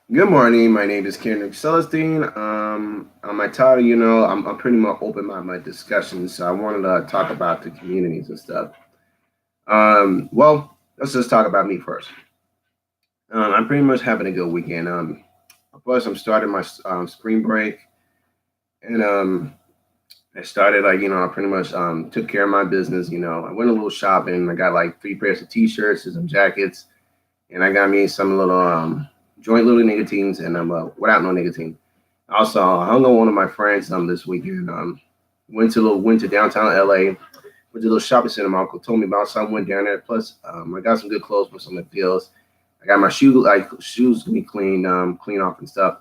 Good morning. My name is Kendrick Celestine. On my title, I'm pretty much open my discussion. So I wanted to talk about the communities and stuff. Let's just talk about me first. I'm pretty much having a good weekend. Plus, I'm starting my spring break, and I started I pretty much took care of my business. I went a little shopping. I got like three pairs of t-shirts and some jackets, and I got me some little joint little nicotines and without no nicotine. Also, I hung on one of my friends this weekend. Went to downtown LA, went to a little shopping center. My uncle told me about, so I went down there. Plus, I got some good clothes for some of the deals. I got my shoes to be cleaned, clean off and stuff.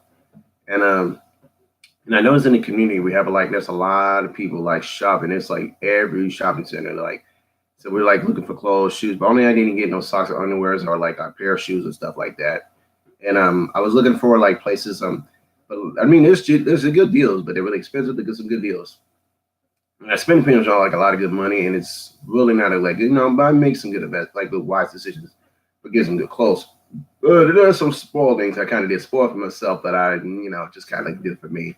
And and I noticed in the community we have like there's a lot of people like shopping. It's like every shopping center like so we're like looking for clothes, shoes, but only I didn't get no socks or underwears or like a pair of shoes and stuff like that. And I was looking for like places but I mean there's a good deals, but they're really expensive to get some good deals. And I spend pretty much all like a lot of good money, and it's really not a, like but I make some good invest like good wise decisions, but get some good clothes. But there are some spoiled things I kind of did spoil for myself that I just kind of like did for me.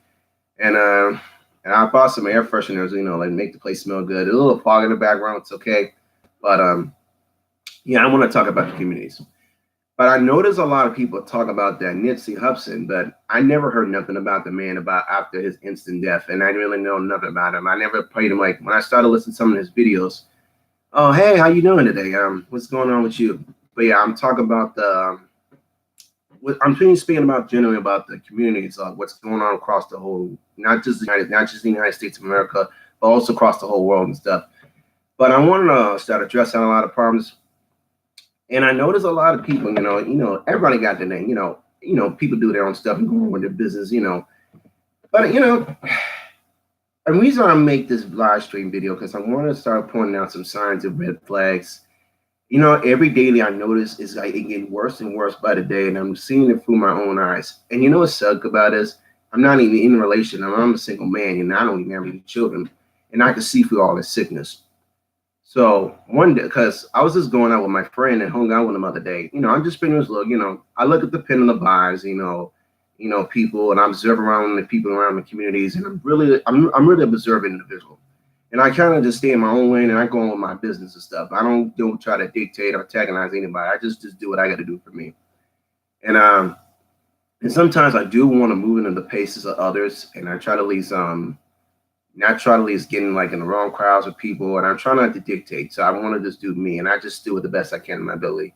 And and I bought some air fresheners, like make the place smell good. There's a little fog in the background, it's okay. But yeah, I want to talk about the communities. But I noticed a lot of people talk about that Nipsey Hussle, but I never heard nothing about the man about after his instant death, and I didn't really know nothing about him. I never played him like when I started listening to some of his videos. Oh, hey, how you doing today? What's going on with you? But yeah, I'm talking about I'm speaking about generally about the communities, what's going on across the whole, not just the United States of America, but also across the whole world and stuff. But I want to start addressing a lot of problems, and I notice a lot of people, everybody got their name, people do their own stuff and go on with their business, But the reason I make this live stream video because I want to start pointing out some signs of red flags. Every daily I notice is like it getting worse and worse by the day, and I'm seeing it through my own eyes. And you know what's suck about this? I'm not even in a relation. I'm a single man, and I don't even have any children, and I can see through all this sickness. So one day, because I was just going out with my friend and hung out with him the other day, I'm just pretty much look, I look at the pin and the buys, people, and I observe around the people around the communities, and I'm really observant individual, and I kind of just stay in my own lane and I go on with my business and stuff. I don't try to dictate or antagonize anybody. I just do what I got to do for me, and and sometimes I do want to move into the paces of others, and I try to at least not try to at least get in like in the wrong crowds with people, and I'm trying not to dictate. So I want to just do me, and I just do it the best I can in my ability.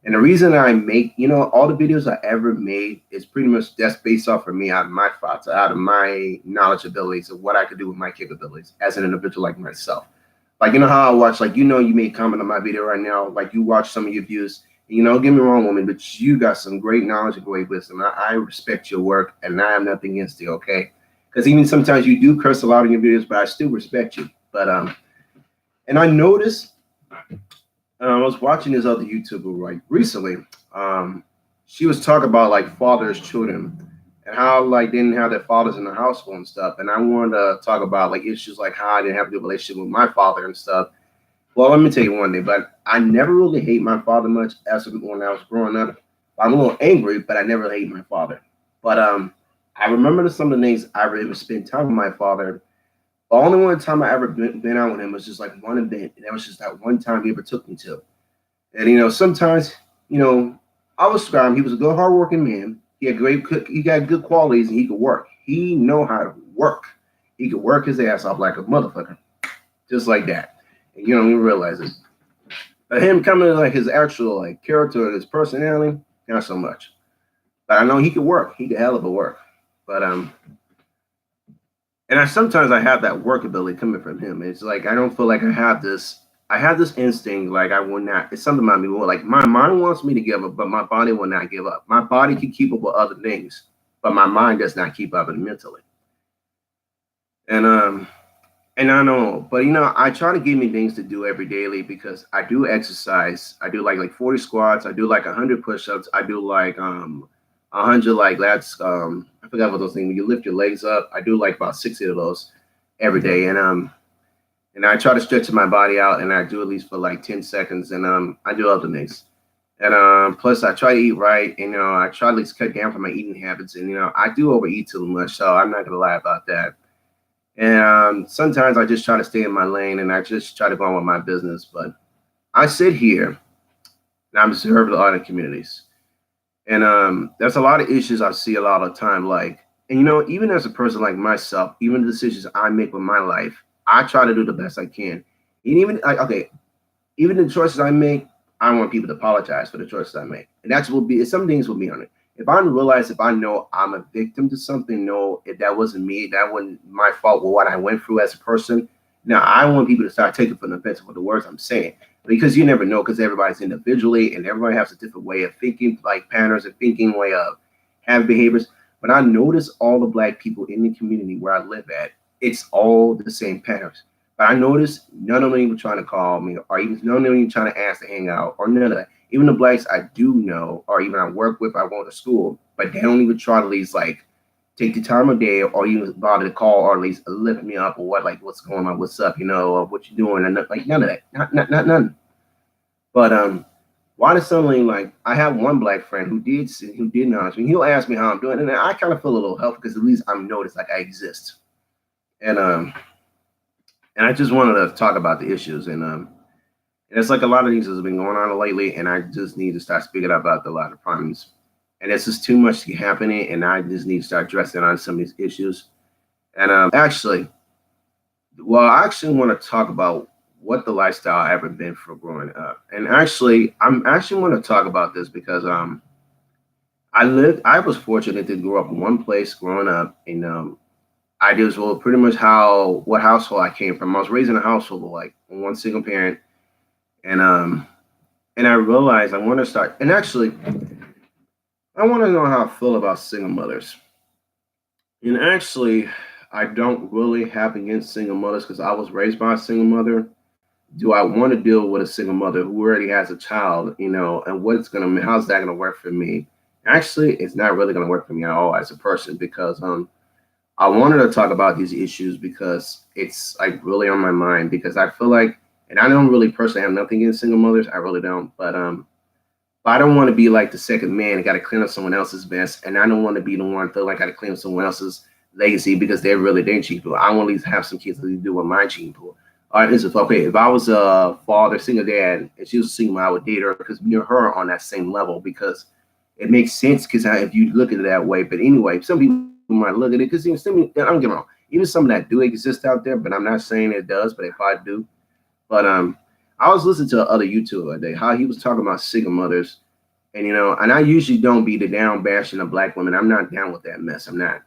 And the reason I make, all the videos I ever made is pretty much that's based off of me, out of my thoughts, out of my knowledge abilities of what I could do with my capabilities as an individual like myself. Like, how I watch, like, you made comment on my video right now, like you watch some of your views. Don't get me wrong, woman, but you got some great knowledge and great wisdom. I respect your work, and I have nothing against you, okay? Because even sometimes you do curse a lot in your videos, but I still respect you. But and I noticed I was watching this other YouTuber like recently. Um, she was talking about like fathers, children, and how like they didn't have their fathers in the household and stuff. And I wanted to talk about like issues like how I didn't have a good relationship with my father and stuff. Well, let me tell you one thing, but I never really hate my father much as when I was growing up. I'm a little angry, but I never hate my father. But I remember some of the things I really spent time with my father. The only one time I ever been out with him was just like one event, and that was just that one time he ever took me to. And sometimes, you know, I was describe him. He was a good, hardworking man. He had great cook. He got good qualities, and he could work. He know how to work. He could work his ass off like a motherfucker, just like that. And you don't even realize it. But him coming to like his actual like character and his personality, not so much. But I know he could work. He could hell of a work. But and I sometimes I have that work ability coming from him. It's like I don't feel like I have this. I have this instinct like I will not. It's something about me. Like my mind wants me to give up, but my body will not give up. My body can keep up with other things, but my mind does not keep up mentally. And and I know, but I try to give me things to do every daily because I do exercise. I do like 40 squats. I do like 100 push-ups. I do like 100 like that's I forgot what those things. When you lift your legs up, I do like about 60 of those every day, and I try to stretch my body out, and I do at least for like 10 seconds, and I do other things. And plus, I try to eat right. And, I try to at least cut down from my eating habits. And I do overeat too much, so I'm not gonna lie about that. And sometimes I just try to stay in my lane, and I just try to go on with my business. But I sit here and I observe a lot of communities, and there's a lot of issues I see a lot of time. Like, and even as a person like myself, even the decisions I make with my life, I try to do the best I can. And even like, okay, even the choices I make, I want people to apologize for the choices I make. And that's will be some things will be on it. If I realize, if I know I'm a victim to something, no, if that wasn't me, that wasn't my fault with what I went through as a person. Now I want people to start taking from the offense with the words I'm saying. Because you never know, because everybody's individually and everybody has a different way of thinking, like patterns of thinking, way of having behaviors. But I notice all the black people in the community where I live at, it's all the same patterns. But I noticed none of them even trying to call me, or even none of them even trying to ask to hang out, or none of that. Even the blacks I do know, or even I work with, I go to school, but they don't even try to at least like take the time of day, or even bother to call, or at least lift me up, or what, like what's going on, what's up, or what you doing, and like none of that, not none. But why does suddenly like I have one black friend who did ask me, he'll ask me how I'm doing, and I kind of feel a little helped because at least I'm noticed like I exist, and I just wanted to talk about the issues. And it's like a lot of things has been going on lately, and I just need to start speaking about a lot of problems. And it's just too much happening, and I just need to start addressing on some of these issues. And I actually want to talk about what the lifestyle I ever been for growing up. And actually, I'm actually want to talk about this because I was fortunate to grow up in one place growing up, and I just well pretty much how what household I came from. I was raised in a household with like one single parent, and I realized I want to start. And actually, I want to know how I feel about single mothers. And actually, I don't really have against single mothers because I was raised by a single mother. Do I want to deal with a single mother who already has a child, and how's that gonna work for me? Actually, it's not really gonna work for me at all as a person because I wanted to talk about these issues because it's like really on my mind because I feel like, and I don't really personally have nothing against single mothers, I really don't, but I don't want to be like the second man and got to clean up someone else's mess, and I don't want to be the one feel like I got to clean up someone else's legacy because they're really their cheating pool. I want to at least have some kids to do with my cheating pool. All right, this is okay. If I was a father, single dad, and she was a single mom, I would date her because me and her are on that same level because it makes sense because if you look at it that way. But anyway, some people might look at it because even some, don't get me wrong, even some that do exist out there, but I'm not saying it does, but if I do, but I was listening to other YouTuber today how he was talking about single mothers, and and I usually don't be the down bashing of black women. I'm not down with that mess. I'm not.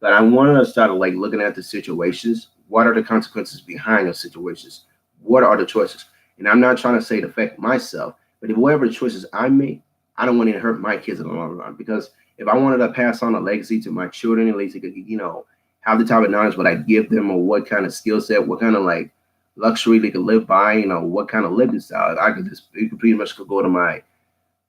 But I wanted to start like looking at the situations. What are the consequences behind those situations? What are the choices? And I'm not trying to say it affect myself, but if whatever choices I make, I don't want it to hurt my kids in the long run. Because if I wanted to pass on a legacy to my children, at least they could, have the type of knowledge what I give them or what kind of skill set, what kind of like luxury they could live by, what kind of living style. I could just you could pretty much could go to my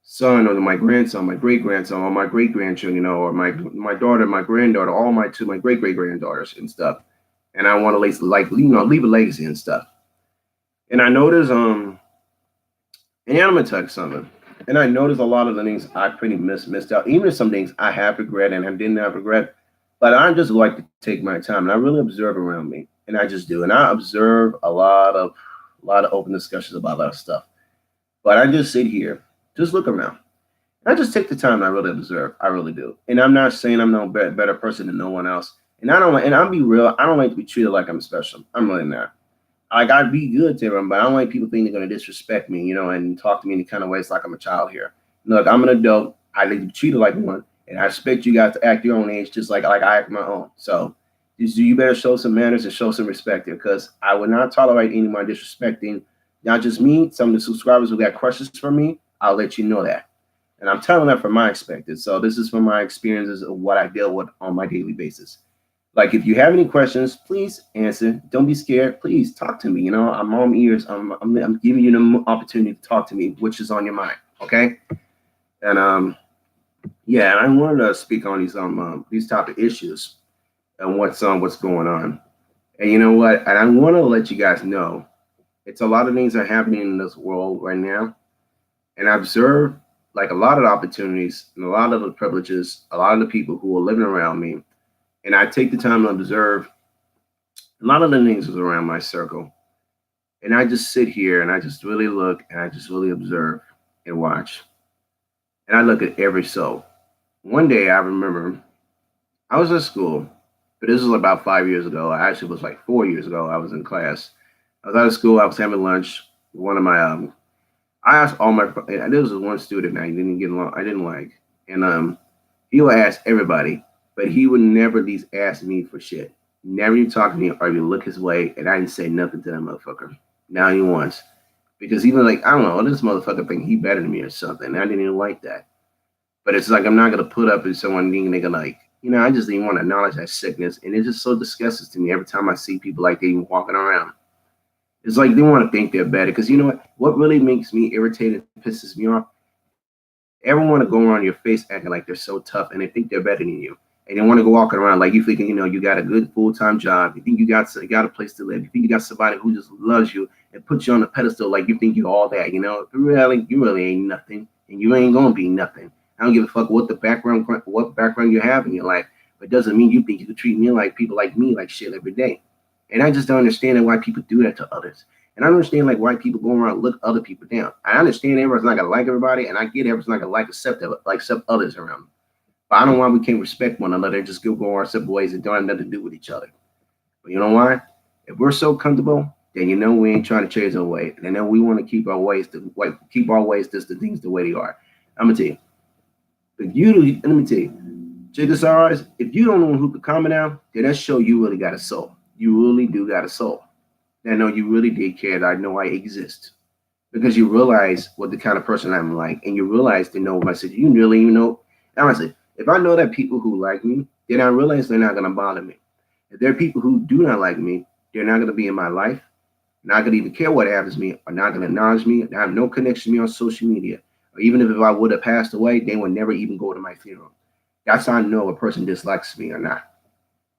son or to my grandson, my great grandson, or my great grandchildren, or my daughter, my granddaughter, all my great great granddaughters and stuff. And I want to leave a legacy and stuff. And I noticed and I'm gonna tell you something. And I noticed a lot of the things I pretty missed out. Even some things I have regret and I didn't have regret. But I just like to take my time and I really observe around me. And I just do. And I observe a lot of open discussions about a lot of stuff. But I just sit here, just look around. I just take the time I really observe. I really do. And I'm not saying I'm no better person than no one else. And I don't and I'll be real, I don't like to be treated like I'm special. I'm really not. I gotta be good to them, but I don't like people think they're gonna disrespect me, and talk to me in any kind of ways like I'm a child here. Look, I'm an adult. I need to be treated like one, and I expect you guys to act your own age, just like I act my own. So, you better show some manners and show some respect here, because I would not tolerate anyone disrespecting not just me. Some of the subscribers who got questions for me, I'll let you know that, and I'm telling that from my experience. So this is from my experiences of what I deal with on my daily basis. Like, if you have any questions, please answer. Don't be scared. Please talk to me. I'm on ears. I'm giving you the opportunity to talk to me, which is on your mind. Okay. And yeah, and I wanted to speak on these topic issues and what's going on. And you know what? And I want to let you guys know it's a lot of things are happening in this world right now. And I observe like a lot of the opportunities and a lot of the privileges, a lot of the people who are living around me, and I take the time to observe a lot of the things that's around my circle. And I just sit here and I just really look and I just really observe and watch. And I look at every soul. One day I remember I was at school, but this was about 5 years ago. I actually was like 4 years ago. I was in class. I was out of school. I was having lunch. One of my I asked all my and there was one student I didn't get along. I didn't like, and he would ask everybody, but he would never at least ask me for shit. Never even talk to me or even look his way, and I didn't say nothing to that motherfucker. Now he wants because even like I don't know this motherfucker think he better than me or something. And I didn't even like that. But it's like I'm not gonna put up with someone being they gonna like, I just didn't want to acknowledge that sickness. And it just so disgusts to me every time I see people like they even walking around. It's like they want to think they're better. Because you know what? What really makes me irritated, pisses me off, everyone want to go around your face acting like they're so tough and they think they're better than you. And they want to go walking around like you thinking, you got a good full-time job. You think you got a place to live. You think you got somebody who just loves you and puts you on a pedestal like you think you're all that, Really, you really ain't nothing. And you ain't gonna be nothing. I don't give a fuck what background you have in your life, but it doesn't mean you think you can treat me like people like me like shit every day. And I just don't understand why people do that to others. And I don't understand like why people go around and look other people down. I understand everyone's not gonna like everybody, and I get everyone's not gonna accept others around them. But I don't know why we can't respect one another and just go our separate ways and don't have nothing to do with each other. But you know why? If we're so comfortable, then we ain't trying to change our way. And then we want to keep our ways just the things the way they are. I'm gonna tell you. Let me tell you, check this out, guys. If you don't know who could comment now, then that show you really got a soul. You really do got a soul. I know you really did care that I know I exist. Because you realize what the kind of person I'm like, and you realize to know my situation. You really even know. Honestly, if I know that people who like me, then I realize they're not gonna bother me. If there are people who do not like me, they're not gonna be in my life, not gonna even care what happens to me, or not gonna acknowledge me, have no connection to me on social media. Or even if I would have passed away, they would never even go to my funeral. That's how I know a person dislikes me or not.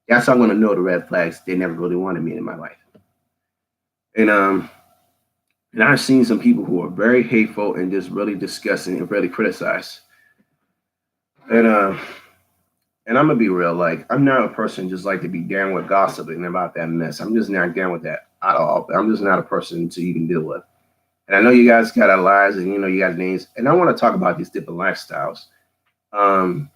That's how I'm gonna know the red flags. They never really wanted me in my life. And I've seen some people who are very hateful and just really disgusting and really criticize. And and I'm gonna be real, like I'm not a person just like to be down with gossiping about that mess. I'm just not down with that at all. I'm just not a person to even deal with. And I know you guys got our lives and you got names. And I want to talk about these different lifestyles. Um,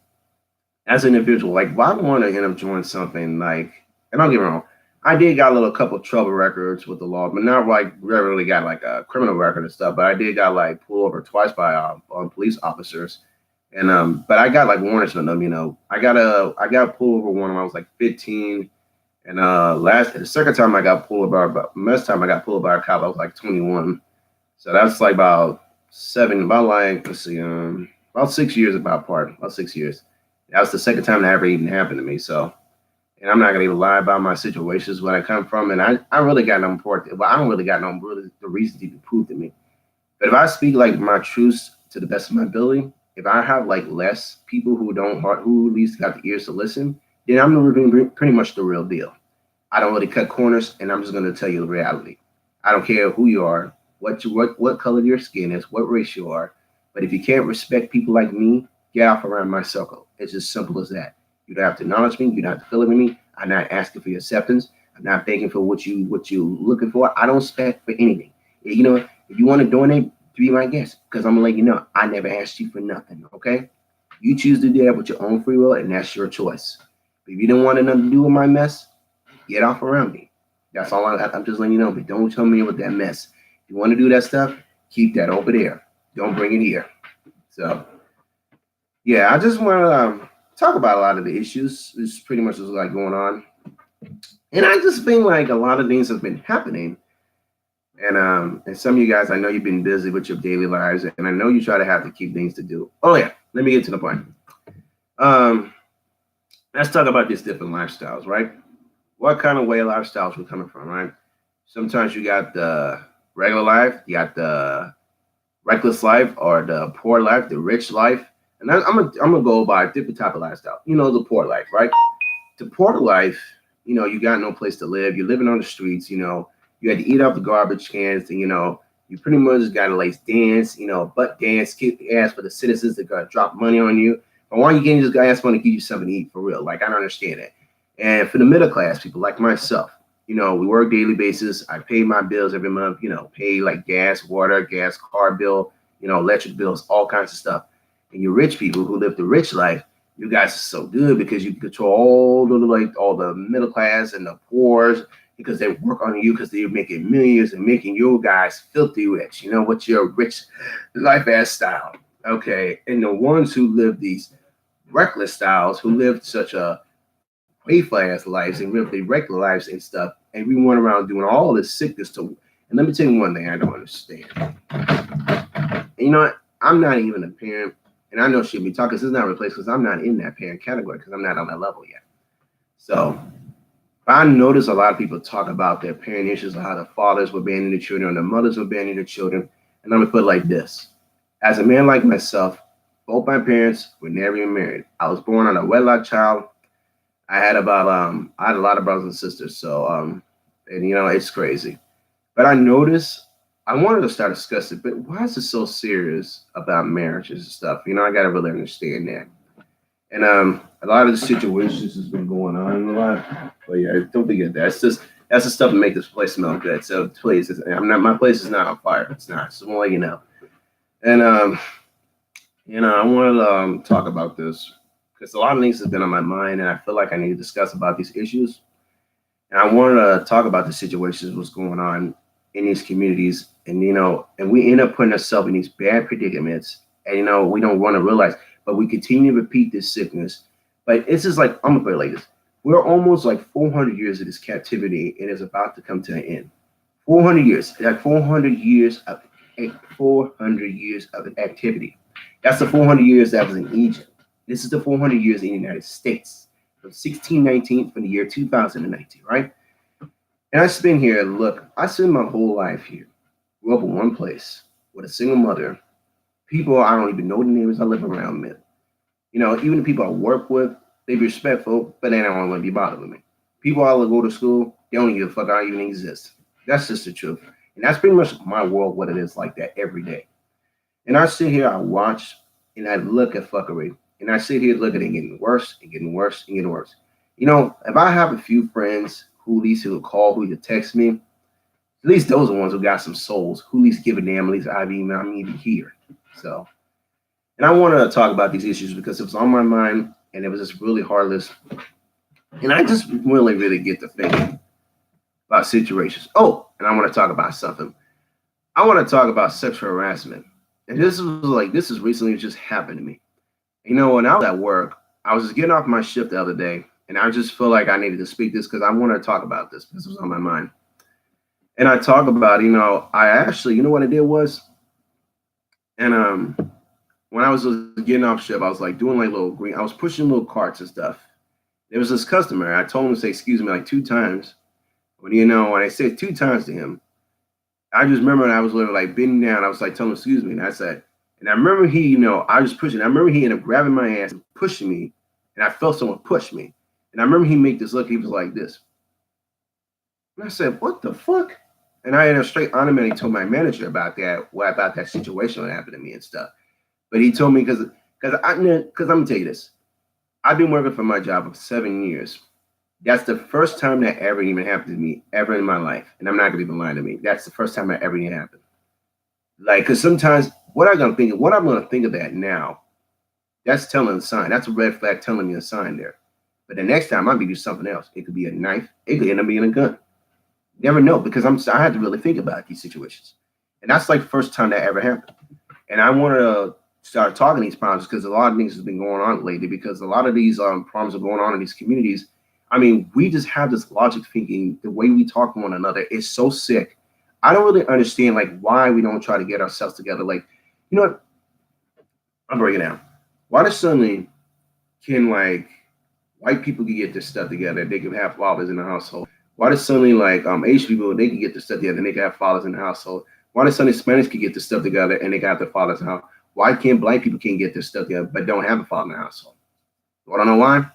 as an individual, like why do I want to end up doing something like, and don't get me wrong, I did got a little couple trouble records with the law, but not like really got like a criminal record and stuff. But I did got like pulled over twice by police officers, and but I got like warnings from them. I got pulled over one when I was like 15, and the second time I got pulled over, but most time I got pulled by a cop, I was like 21. So that's like about 6 years about 6 years. That was the second time that ever even happened to me. So, and I'm not gonna even lie about my situations where I come from, and I really got no important. Well, I don't really got no really the reason to even prove to me. But if I speak like my truths to the best of my ability, if I have like less people who at least got the ears to listen, then I'm pretty much the real deal. I don't really cut corners, and I'm just gonna tell you the reality. I don't care who you are, what color your skin is, what race you are. But if you can't respect people like me, get off around my circle. It's as simple as that. You don't have to acknowledge me. You don't have to fill it with me. I'm not asking for your acceptance. I'm not begging for what you looking for. I don't expect for anything. If you want to donate, be my guest, because I'm gonna let you know I never asked you for nothing. Okay? You choose to do that with your own free will, and that's your choice. But if you don't want nothing to do with my mess, get off around me. That's all I'm just letting you know. But don't tell me with that mess. If you want to do that stuff, keep that over there. Don't bring it here. So, yeah, I just want to talk about a lot of the issues. This pretty much is like going on, and I just think like a lot of things have been happening. And some of you guys, I know you've been busy with your daily lives, and I know you try to have to keep things to do. Oh yeah, let me get to the point. Let's talk about these different lifestyles, right? What kind of way lifestyles we're coming from, right? Sometimes you got the regular life, you got the reckless life, or the poor life, the rich life. And I'm gonna go by a different type of lifestyle. The poor life, right? The poor life, you got no place to live. You're living on the streets. You had to eat off the garbage cans, and You pretty much got to like dance, butt dance, kick the ass for the citizens that got to drop money on you. But why you can't just ask money to give you something to eat for real? Like, I don't understand that. And for the middle class people like myself, we work daily basis. I pay my bills every month, pay like gas, water, gas, car bill, electric bills, all kinds of stuff. And you rich people who live the rich life, you guys are so good because you control all the middle class and the poor because they work on you because they're making millions and making you guys filthy rich. What's your rich life ass style? Okay. And the ones who live these reckless styles, who live such a playful ass lives and live the regular lives and stuff, and we went around doing all this sickness to. And let me tell you one thing I don't understand. And you know what? I'm not even a parent, and I know she'll be talking. This is not replaced because I'm not in that parent category because I'm not on that level yet. So I notice a lot of people talk about their parent issues, how the fathers were abandoning the children, or the mothers were abandoning the children. And I'm gonna put it like this: as a man like myself, both my parents were never even married. I was born on a wedlock child. I had a lot of brothers and sisters, so and it's crazy. But I noticed I wanted to start discussing, but why is it so serious about marriages and stuff? I gotta really understand that. And a lot of the situations has been going on a lot. But yeah, don't forget that. That's the stuff that make this place smell good. So please, my place is not on fire. It's not. So more And I want to talk about this because a lot of things have been on my mind, and I feel like I need to discuss about these issues. And I wanted to talk about the situations, what's going on in these communities, and and we end up putting ourselves in these bad predicaments, and we don't want to realize, but we continue to repeat this sickness. But it's just like, I'm gonna put it like this: we're almost like 400 years of this captivity, and it's about to come to an end. 400 years, like 400 years of activity. That's the 400 years that was in Egypt. This is the 400 years in the United States, from 1619 from the year 2019, right? And I spend here, look, I spent my whole life here. Grew up in one place with a single mother. People I don't even know the names I live around with. Even the people I work with, they be respectful, but they don't want to be bothered with me. People I go to school, they don't give a fuck I even exist. That's just the truth. And that's pretty much my world, what it is like that every day. And I sit here, I watch, and I look at fuckery. And I sit here, look at it getting worse and getting worse and getting worse. If I have a few friends who at least will call, who will text me, at least those are the ones who got some souls, who at least give a damn, at least I'm even here. So, and I wanted to talk about these issues because it was on my mind and it was just really heartless. And I just really, really get to thinking about situations. Oh, and I want to talk about something. I want to talk about sexual harassment. And this is recently just happened to me. When I was at work, I was just getting off my shift the other day, and I just feel like I needed to speak this because I want to talk about this because it was on my mind. And I talk about, I actually, what I did was, and when I was getting off shift, I was like doing like I was pushing little carts and stuff. There was this customer. I told him to say excuse me like 2 times. But when I said 2 times to him, I just remember I was literally like bending down. I was like telling him excuse me, and I said, and I remember he, I was pushing. I remember he ended up grabbing my ass and pushing me, and I felt someone push me. And I remember he made this look. He was like this, and I said, "What the fuck?" And I had a straight automatically told my manager about that situation that happened to me and stuff. But he told me because I'm gonna tell you this. I've been working for my job for 7 years. That's the first time that ever even happened to me ever in my life, and I'm not gonna even lie to me. That's the first time that ever even happened. Like, because sometimes what I'm gonna think of that now, that's telling a sign. That's a red flag telling me a sign there. But the next time I might be doing something else. It could be a knife. It could end up being a gun. You never know because I had to really think about these situations, and that's like the first time that ever happened. And I wanted to start talking these problems because a lot of things have been going on lately. Because a lot of these problems are going on in these communities. I mean, we just have this logic thinking. The way we talk to one another is so sick. I don't really understand like why we don't try to get ourselves together. Like, you know what? I'm breaking down. Why does suddenly can like white people can get this stuff together? They can have fathers in the household. Why does suddenly like Asian people they can get this stuff together and they can have fathers in the household? Why does suddenly Spanish can get this stuff together and they can have their fathers in the house? Why can't black people can't get this stuff together but don't have a father in the household? I don't know why.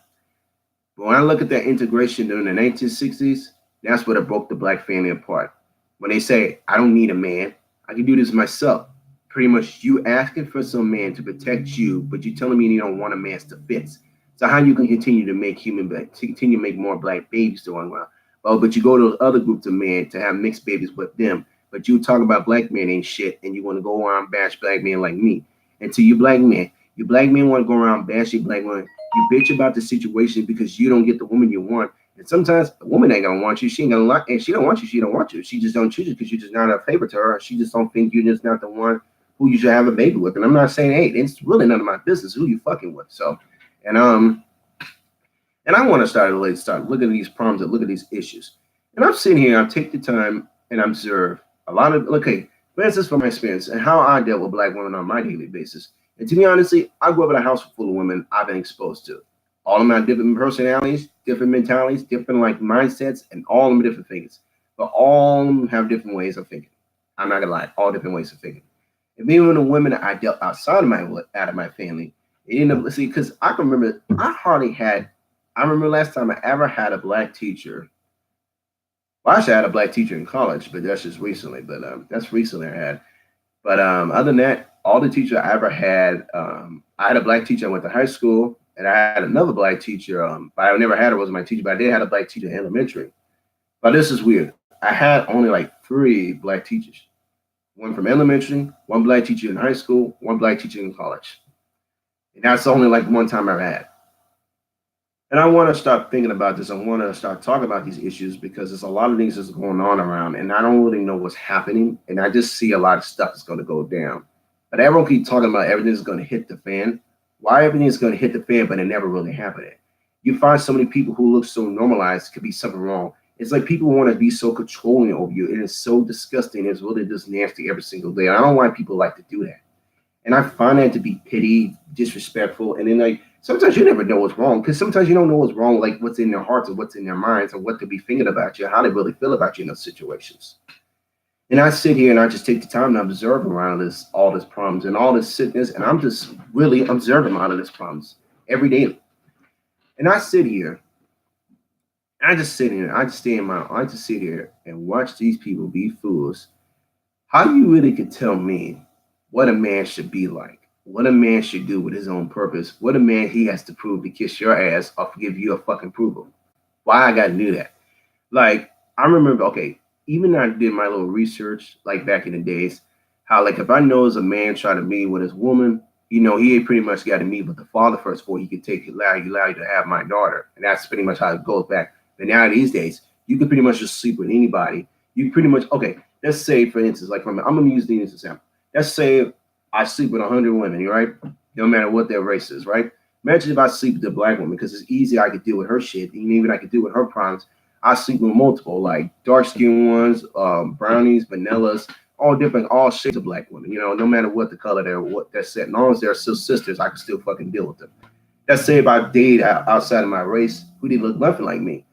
But when I look at that integration during the 1960s, that's what it broke the black family apart. When they say, I don't need a man, I can do this myself. Pretty much you asking for some man to protect you, but you telling me you don't want a man's defense. So how you can continue to make continue to make more black babies to run around? Oh, but you go to those other groups of men to have mixed babies with them. But you talk about black men ain't shit, and you want to go around bash black men like me. And to you black men want to go around bashing black women. You bitch about the situation because you don't get the woman you want. And sometimes a woman ain't gonna want you. She ain't gonna like, and she don't want you. She don't want you. She just don't choose you because you're just not a favor to her. She just don't think you're just not the one who you should have a baby with. And I'm not saying, hey, it's really none of my business who you fucking with. So, and and I want to start looking at these problems and look at these issues. And I'm sitting here, I take the time and observe a lot of, okay, for instance, from my experience and how I dealt with black women on my daily basis. And to be honestly, I grew up in a house full of women I've been exposed to. All of them have different personalities, different mentalities, different like mindsets, and all of them different things. But all of them have different ways of thinking. I'm not gonna lie, all different ways of thinking. And even the women that I dealt outside of my family, it ended up see because I can remember I hardly had. I remember last time I ever had a black teacher. Well, actually, I had a black teacher in college, but that's just recently. But that's recently I had. But other than that, all the teachers I ever had, I had a black teacher I went to high school, and I had another black teacher. But I never had her was my teacher, but I did have a black teacher in elementary. But this is weird. I had only like 3 black teachers. One from elementary, one black teacher in high school, one black teacher in college. And that's only like one time I ever had. And I want to start thinking about this. I want to start talking about these issues because there's a lot of things that's going on around, and I don't really know what's happening. And I just see a lot of stuff that's going to go down. But everyone keep talking about everything's going to hit the fan. Why everything's going to hit the fan, but it never really happened. You find so many people who look so normalized, could be something wrong. It's like people want to be so controlling over you. It is so disgusting. It's really just nasty every single day. I don't know why people like to do that. And I find that to be petty, disrespectful, and then like sometimes you never know what's wrong because sometimes you don't know what's wrong, like what's in their hearts or what's in their minds or what they be thinking about you, how they really feel about you in those situations. And I sit here and I just take the time to observe around this, all this problems and all this sickness, and I'm just really observing a lot of this problems every day. And I sit here, I just sit here, I just sit here and watch these people be fools. How you really could tell me what a man should be like, what a man should do with his own purpose, what a man he has to prove to kiss your ass or give you a fucking approval. Why I gotta do that? Like, I remember, okay, even I did my little research, like back in the days, how like if I know as a man trying to meet with his woman, he pretty much got to meet with the father first before he could allow you to have my daughter. And that's pretty much how it goes back. But now these days, you can pretty much just sleep with anybody. You pretty much, okay, let's say for instance, like I'm gonna use the example. Let's say I sleep with 100 women, right? No matter what their race is, right? Imagine if I sleep with a black woman because it's easy. I could deal with her shit, and even I could deal with her problems. I sleep with multiple, like dark skinned ones, brownies, vanillas, all different, all shades of black women. No matter what the color they're, what they're set. As long as they're still sisters, I can still fucking deal with them. Let's say if I date outside of my race, who did look nothing like me.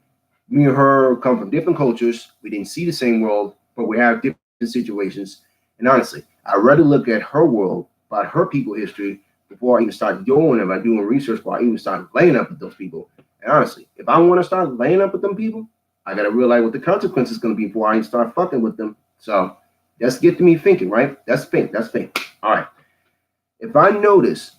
Me and her come from different cultures. We didn't see the same world, but we have different situations. And honestly, I'd rather look at her world, about her people history, before I even start doing it, by doing research, before I even start laying up with those people. And honestly, if I want to start laying up with them people, I got to realize what the consequences going to be before I even start fucking with them. So that's get to me thinking, right? That's think. All right. If I notice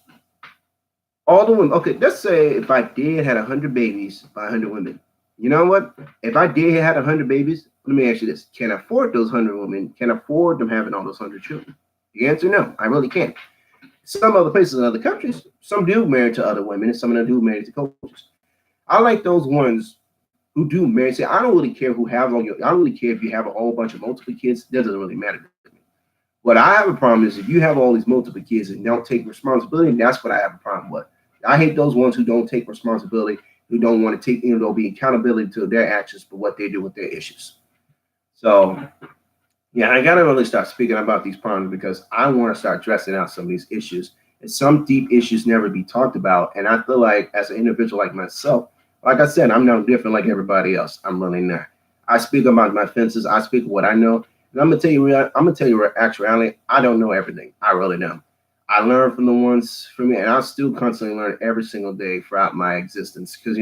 all the women, okay, let's say if I did had 100 babies by 100 women, you know what? If I did had 100 babies, let me ask you this. Can I afford those 100 women? Can I afford them having all those 100 children? The answer, no, I really can't. Some other places in other countries, some do marry to other women and some of them do marry to coaches. I like those ones who do marry. See, I don't really care who have all your, I don't really care if you have a whole bunch of multiple kids. That doesn't really matter to me. What I have a problem is if you have all these multiple kids and don't take responsibility, that's what I have a problem with. I hate those ones who don't take responsibility, who don't want to take, they'll be accountability to their actions for what they do with their issues. So, yeah, I got to really start speaking about these problems because I want to start addressing out some of these issues. And some deep issues never be talked about. And I feel like as an individual like myself, like I said, I'm no different like everybody else. I'm really not. I speak about my fences. I speak what I know. And I'm gonna tell you actuality. I don't know everything. I really don't. I learn from the ones from me, and I still constantly learn every single day throughout my existence. Because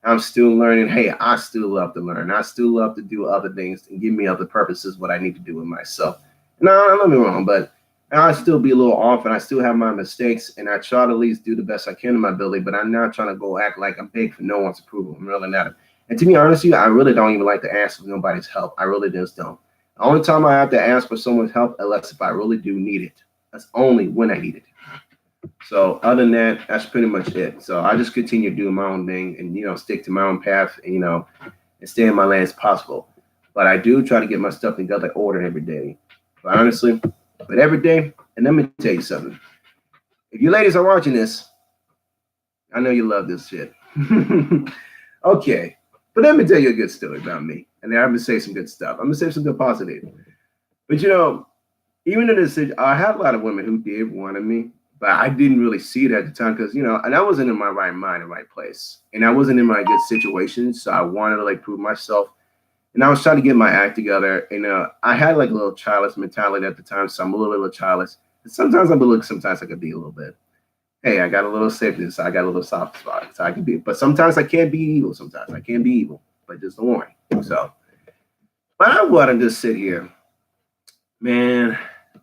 I'm still learning. Hey, I still love to learn. I still love to do other things and give me other purposes what I need to do with myself. No, don't get me wrong, but I still be a little off, and I still have my mistakes, and I try to at least do the best I can in my ability. But I'm not trying to go act like I'm big for no one's approval. I'm really not. And to be honest with you, I really don't even like to ask for nobody's help. I really just don't. The only time I have to ask for someone's help, unless if I really do need it, that's only when I need it. So other than that, that's pretty much it. So I just continue doing my own thing, and stick to my own path, and and stay in my lane as possible. But I do try to get my stuff together, order every day. But honestly, but every day, and let me tell you something. If you ladies are watching this, I know you love this shit. Okay. But let me tell you a good story about me. And then I'm gonna say some good stuff. I'm gonna say some good positive. But even in this, I have a lot of women who did want me, but I didn't really see it at the time because and I wasn't in my right mind and right place, and I wasn't in my good situation. So I wanted to like prove myself, and I was trying to get my act together. And I had like a little childish mentality at the time, so I'm a little childish. And sometimes I'm a little, sometimes I could be a little bit. Hey, I got a little sickness, I got a little soft spot, so I can be. But sometimes I can't be evil. Sometimes I can't be evil, but just a warning. So, but I wanted to sit here, man.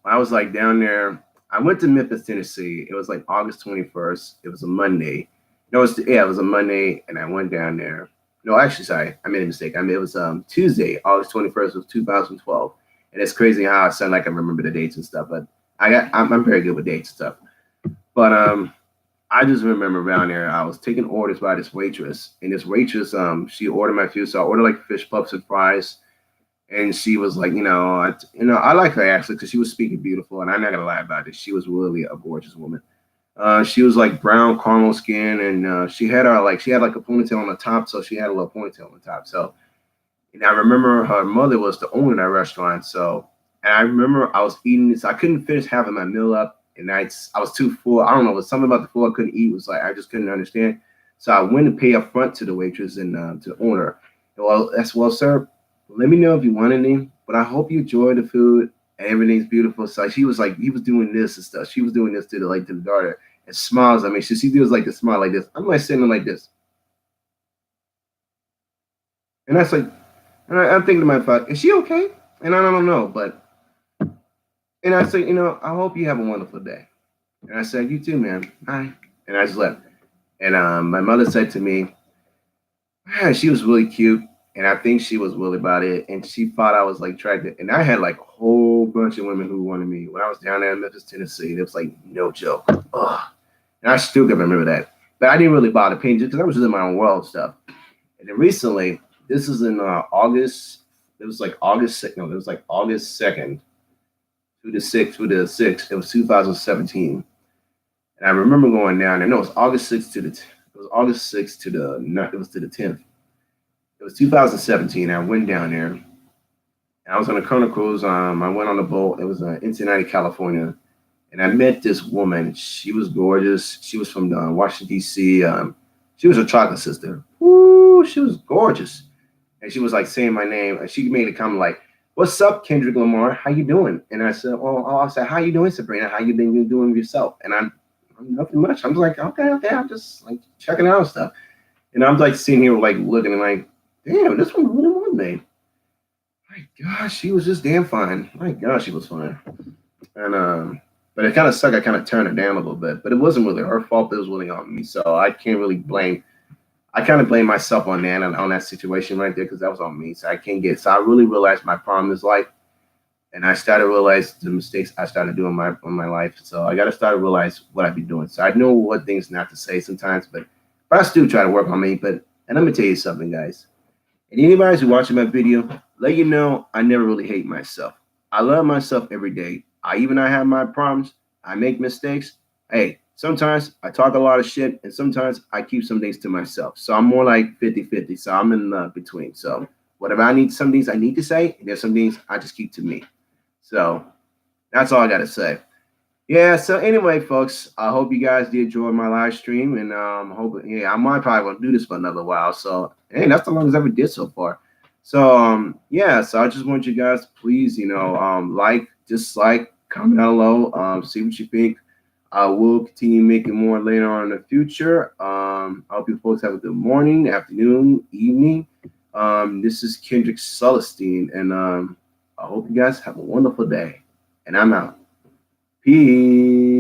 I was like down there. I went to Memphis, Tennessee. It was like August 21st. It was a Monday. No, it was a Monday, and I went down there. No, actually, sorry, I made a mistake. I mean, it was Tuesday, August 21st of 2012, and it's crazy how I sound like I remember the dates and stuff. But I'm very good with dates and stuff. But I just remember around there, I was taking orders by this waitress, and this waitress, she ordered my food, so I ordered like fish puffs and fries, and she was like, I like her actually because she was speaking beautiful, and I'm not gonna lie about it. She was really a gorgeous woman. She was like brown caramel skin, and she had like a ponytail on the top, so she had a little ponytail on the top. So, and I remember her mother was the owner of that restaurant. So, and I remember I was eating this. I couldn't finish having my meal up, and I was too full. I don't know, it was something about the food I couldn't eat. It was like I just couldn't understand. So I went to pay up front to the waitress and to the owner. Well, that's well, sir. Let me know if you want any, but I hope you enjoy the food and everything's beautiful. So she was like, he was doing this and stuff. She was doing this to the daughter and smiles. I mean, she does like a smile like this. I'm like sitting like this, and that's like, I'm thinking to myself, is she okay? And I don't know, but and I said, I hope you have a wonderful day. And I said, you too, man. Bye. And I just left. And my mother said to me, man, she was really cute. And I think she was really about it. And she thought I was like attractive. And I had like a whole bunch of women who wanted me. When I was down there in Memphis, Tennessee, it was like no joke. Ugh. And I still can remember that. But I didn't really bother paying just because I was just in my own world stuff. And then recently, this is in August. It was like August 6th. No, it was like August 2nd to the 6th. It was 2017. And I remember going down there. No, it was August 6th to the. It was August 6th to the. No, it was to the 10th. It was 2017. I went down there. And I was on a Kona cruise. I went on a boat. It was in Cincinnati, California, and I met this woman. She was gorgeous. She was from Washington D.C. She was a chocolate sister. Woo, she was gorgeous, and she was like saying my name. And she made a comment like, "What's up, Kendrick Lamar? How you doing?" And I said, "Oh, I said, how you doing, Sabrina? How you been doing yourself?" And I'm nothing much. I'm just like, okay. I'm just like checking out stuff, and I'm like sitting here like looking and like, damn, this one really wanted me. My gosh, she was just damn fine. My gosh, she was fine. And but it kind of sucked. I kind of turned it down a little bit, but it wasn't really her fault. It was really on me. So I can't really blame. I kind of blame myself on that and on that situation right there because that was on me. So I can't get. So I really realized my problem is life, and I started to realize the mistakes I started doing on my life. So I got to start to realize what I'd be doing. So I know what things not to say sometimes, but I still try to work on me. And let me tell you something, guys. And anybody who's watching my video, let you know I never really hate myself. I love myself every day. I have my problems. I make mistakes. Hey, sometimes I talk a lot of shit, and sometimes I keep some things to myself. So I'm more like 50-50. So I'm in between. So whatever some things I need to say, and there's some things I just keep to me. So that's all I got to say. Yeah, so anyway, folks, I hope you guys did enjoy my live stream, and I might probably gonna do this for another while. So, hey, that's the longest I ever did so far. So, yeah, so I just want you guys to please, like, dislike, comment down below, see what you think. I will continue making more later on in the future. I hope you folks have a good morning, afternoon, evening. This is Kendrick Celestine, and I hope you guys have a wonderful day. and I'm out. Peace.